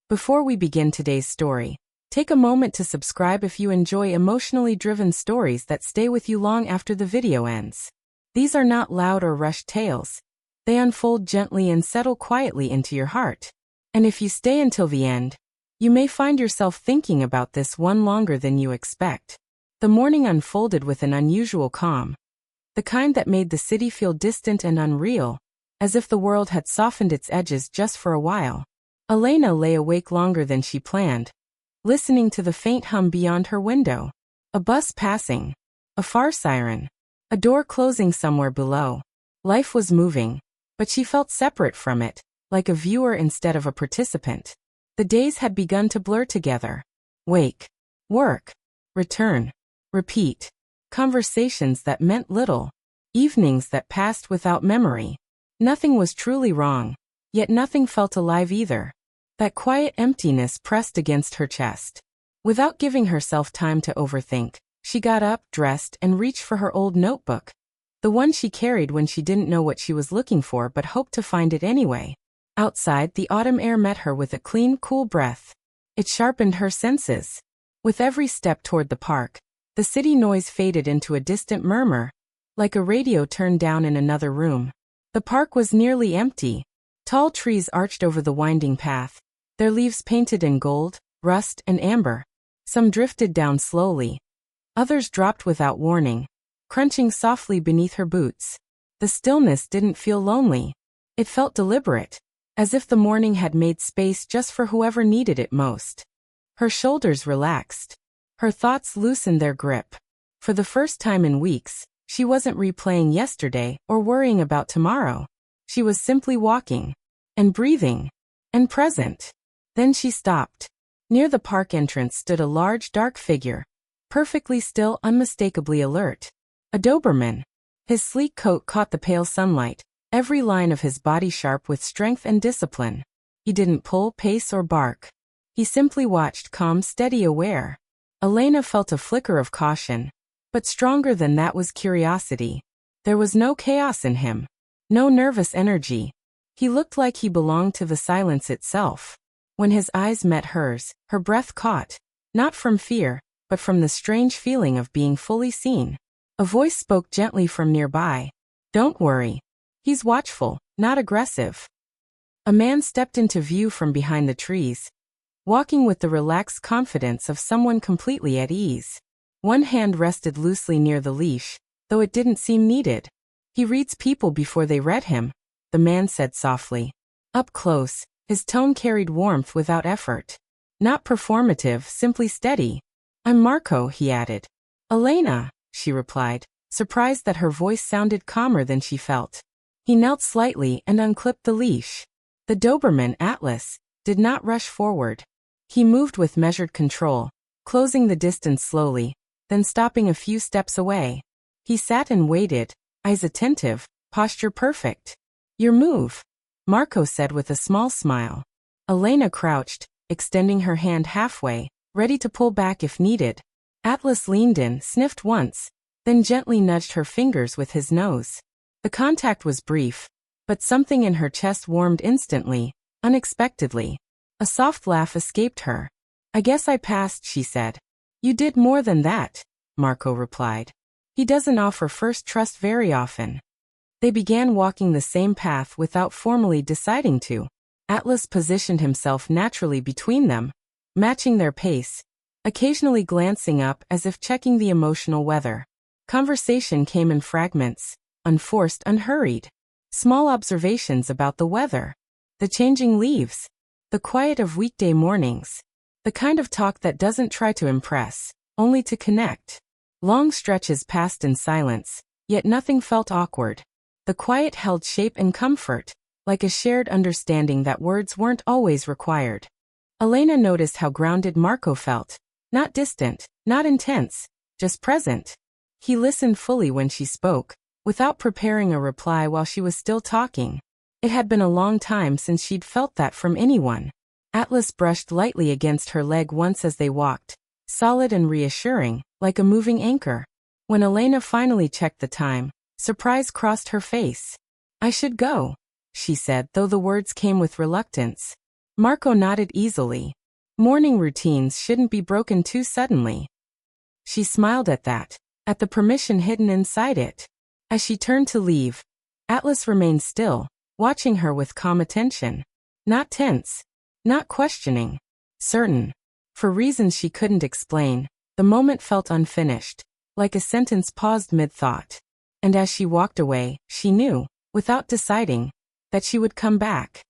Before we begin today's story, take a moment to subscribe if you enjoy emotionally driven stories that stay with you long after the video ends. These are not loud or rushed tales. They unfold gently and settle quietly into your heart. And if you stay until the end, you may find yourself thinking about this one longer than you expect. The morning unfolded with an unusual calm, the kind that made the city feel distant and unreal, as if the world had softened its edges just for a while. Elena lay awake longer than she planned, listening to the faint hum beyond her window. A bus passing, a far siren, a door closing somewhere below. Life was moving, but she felt separate from it, like a viewer instead of a participant. The days had begun to blur together. Wake, work, return, repeat. Conversations that meant little, evenings that passed without memory. Nothing was truly wrong, yet nothing felt alive either. That quiet emptiness pressed against her chest. Without giving herself time to overthink, she got up, dressed, and reached for her old notebook. The one she carried when she didn't know what she was looking for but hoped to find it anyway. Outside, the autumn air met her with a clean, cool breath. It sharpened her senses. With every step toward the park, the city noise faded into a distant murmur, like a radio turned down in another room. The park was nearly empty. Tall trees arched over the winding path, their leaves painted in gold, rust, and amber. Some drifted down slowly. Others dropped without warning, crunching softly beneath her boots. The stillness didn't feel lonely. It felt deliberate, as if the morning had made space just for whoever needed it most. Her shoulders relaxed. Her thoughts loosened their grip. For the first time in weeks, she wasn't replaying yesterday or worrying about tomorrow. She was simply walking, and breathing, and present. Then she stopped. Near the park entrance stood a large, dark figure, perfectly still, unmistakably alert. A Doberman. His sleek coat caught the pale sunlight, every line of his body sharp with strength and discipline. He didn't pull, pace, or bark. He simply watched, calm, steady, aware. Elena felt a flicker of caution, but stronger than that was curiosity. There was no chaos in him, no nervous energy. He looked like he belonged to the silence itself. When his eyes met hers, her breath caught, not from fear, but from the strange feeling of being fully seen. A voice spoke gently from nearby. "Don't worry. He's watchful, not aggressive." A man stepped into view from behind the trees, walking with the relaxed confidence of someone completely at ease. One hand rested loosely near the leash, though it didn't seem needed. "He reads people before they read him," the man said softly. Up close, his tone carried warmth without effort. Not performative, simply steady. "I'm Marco," he added. "Elena," she replied, surprised that her voice sounded calmer than she felt. He knelt slightly and unclipped the leash. The Doberman, Atlas, did not rush forward. He moved with measured control, closing the distance slowly, then stopping a few steps away. He sat and waited, eyes attentive, posture perfect. "Your move," Marco said with a small smile. Elena crouched, extending her hand halfway, ready to pull back if needed. Atlas leaned in, sniffed once, then gently nudged her fingers with his nose. The contact was brief, but something in her chest warmed instantly, unexpectedly. A soft laugh escaped her. "I guess I passed," she said. "You did more than that," Marco replied. "He doesn't offer first trust very often." They began walking the same path without formally deciding to. Atlas positioned himself naturally between them, matching their pace, occasionally glancing up as if checking the emotional weather. Conversation came in fragments, unforced, unhurried. Small observations about the weather, the changing leaves, the quiet of weekday mornings. The kind of talk that doesn't try to impress, only to connect. Long stretches passed in silence, yet nothing felt awkward. The quiet held shape and comfort, like a shared understanding that words weren't always required. Elena noticed how grounded Marco felt. Not distant, not intense, just present. He listened fully when she spoke, without preparing a reply while she was still talking. It had been a long time since she'd felt that from anyone. Atlas brushed lightly against her leg once as they walked, solid and reassuring, like a moving anchor. When Elena finally checked the time, surprise crossed her face. "I should go," she said, though the words came with reluctance. Marco nodded easily. Morning routines shouldn't be broken too suddenly. She smiled at that, at the permission hidden inside it. As she turned to leave, Atlas remained still, watching her with calm attention. Not tense, not questioning, certain. For reasons she couldn't explain, the moment felt unfinished, like a sentence paused mid-thought. And as she walked away, she knew, without deciding, that she would come back.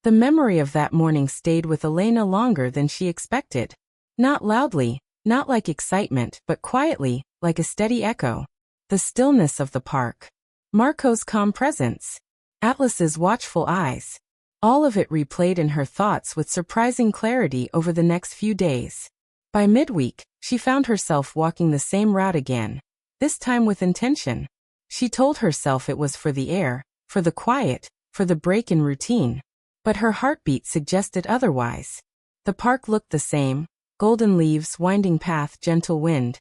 The memory of that morning stayed with Elena longer than she expected. Not loudly, not like excitement, but quietly, like a steady echo. The stillness of the park. Marco's calm presence. Atlas's watchful eyes. All of it replayed in her thoughts with surprising clarity over the next few days. By midweek, she found herself walking the same route again, this time with intention. She told herself it was for the air, for the quiet, for the break in routine. But her heartbeat suggested otherwise. The park looked the same, golden leaves, winding path, gentle wind.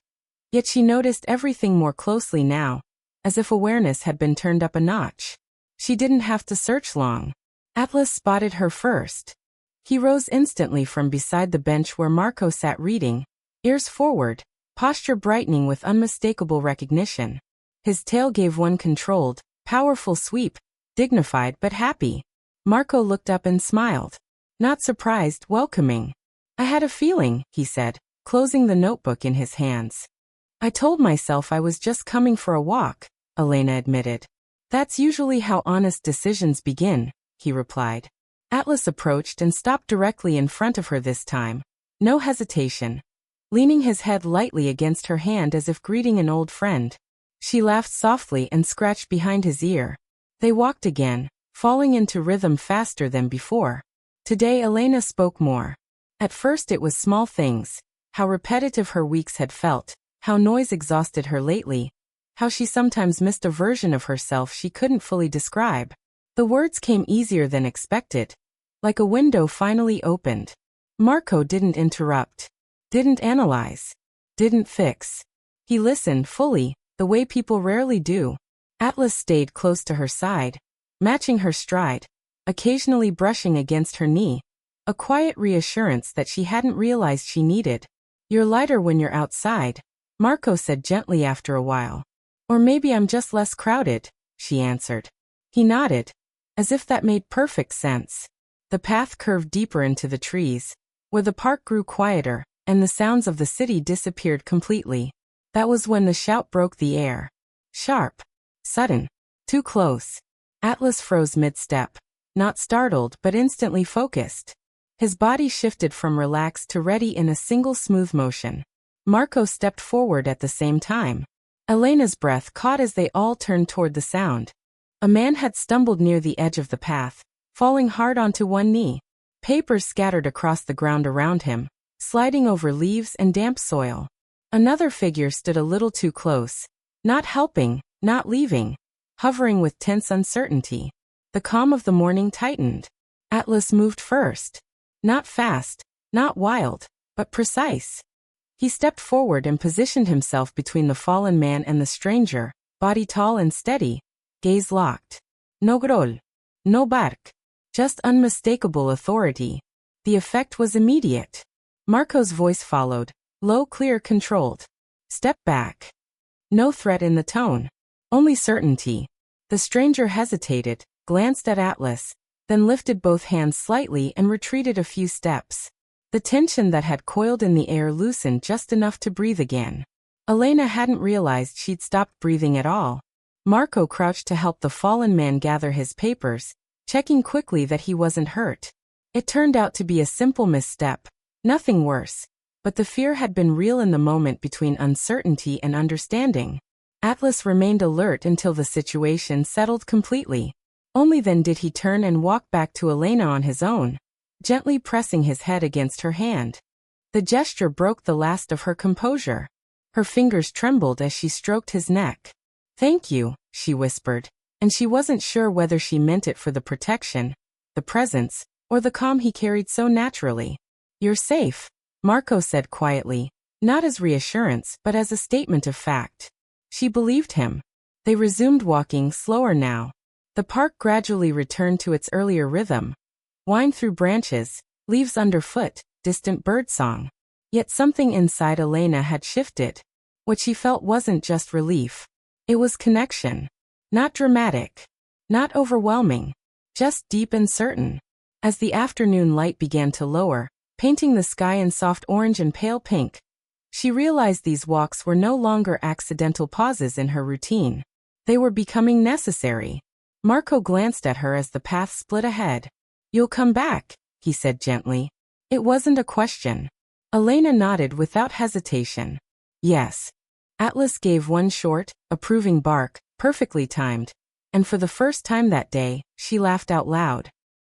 Yet she noticed everything more closely now, as if awareness had been turned up a notch. She didn't have to search long. Atlas spotted her first. He rose instantly from beside the bench where Marco sat reading, ears forward, posture brightening with unmistakable recognition. His tail gave one controlled, powerful sweep, dignified but happy. Marco looked up and smiled. Not surprised, welcoming. I had a feeling, he said, closing the notebook in his hands. I told myself I was just coming for a walk, Elena admitted. That's usually how honest decisions begin, he replied. Atlas approached and stopped directly in front of her this time. No hesitation. Leaning his head lightly against her hand as if greeting an old friend. She laughed softly and scratched behind his ear. They walked again, falling into rhythm faster than before. Today Elena spoke more. At first it was small things, how repetitive her weeks had felt, how noise exhausted her lately, how she sometimes missed a version of herself she couldn't fully describe. The words came easier than expected, like a window finally opened. Marco didn't interrupt, didn't analyze, didn't fix. He listened fully, the way people rarely do. Atlas stayed close to her side, matching her stride, occasionally brushing against her knee, a quiet reassurance that she hadn't realized she needed. You're lighter when you're outside, Marco said gently after a while. Or maybe I'm just less crowded, she answered. He nodded, as if that made perfect sense. The path curved deeper into the trees, where the park grew quieter, and the sounds of the city disappeared completely. That was when the shout broke the air. Sharp. Sudden. Too close. Atlas froze mid-step, not startled but instantly focused. His body shifted from relaxed to ready in a single smooth motion. Marco stepped forward at the same time. Elena's breath caught as they all turned toward the sound. A man had stumbled near the edge of the path, falling hard onto one knee. Papers scattered across the ground around him, sliding over leaves and damp soil. Another figure stood a little too close, not helping, not leaving, hovering with tense uncertainty. The calm of the morning tightened. Atlas moved first. Not fast, not wild, but precise. He stepped forward and positioned himself between the fallen man and the stranger, body tall and steady, gaze locked. No groll, no bark, just unmistakable authority. The effect was immediate. Marco's voice followed, low, clear, controlled. Step back. No threat in the tone, only certainty. The stranger hesitated, glanced at Atlas, then lifted both hands slightly and retreated a few steps. The tension that had coiled in the air loosened just enough to breathe again. Elena hadn't realized she'd stopped breathing at all. Marco crouched to help the fallen man gather his papers, checking quickly that he wasn't hurt. It turned out to be a simple misstep, nothing worse, but the fear had been real in the moment between uncertainty and understanding. Atlas remained alert until the situation settled completely. Only then did he turn and walk back to Elena on his own, gently pressing his head against her hand. The gesture broke the last of her composure. Her fingers trembled as she stroked his neck. "Thank you," she whispered, and she wasn't sure whether she meant it for the protection, the presence, or the calm he carried so naturally. "You're safe," Marco said quietly, not as reassurance but as a statement of fact. She believed him. They resumed walking, slower now. The park gradually returned to its earlier rhythm. Wind through branches, leaves underfoot, distant birdsong. Yet something inside Elena had shifted. What she felt wasn't just relief. It was connection. Not dramatic. Not overwhelming. Just deep and certain. As the afternoon light began to lower, painting the sky in soft orange and pale pink, she realized these walks were no longer accidental pauses in her routine. They were becoming necessary. Marco glanced at her as the path split ahead. "You'll come back," he said gently. It wasn't a question. Elena nodded without hesitation. Yes. Atlas gave one short, approving bark, perfectly timed, and for the first time that day, she laughed out loud.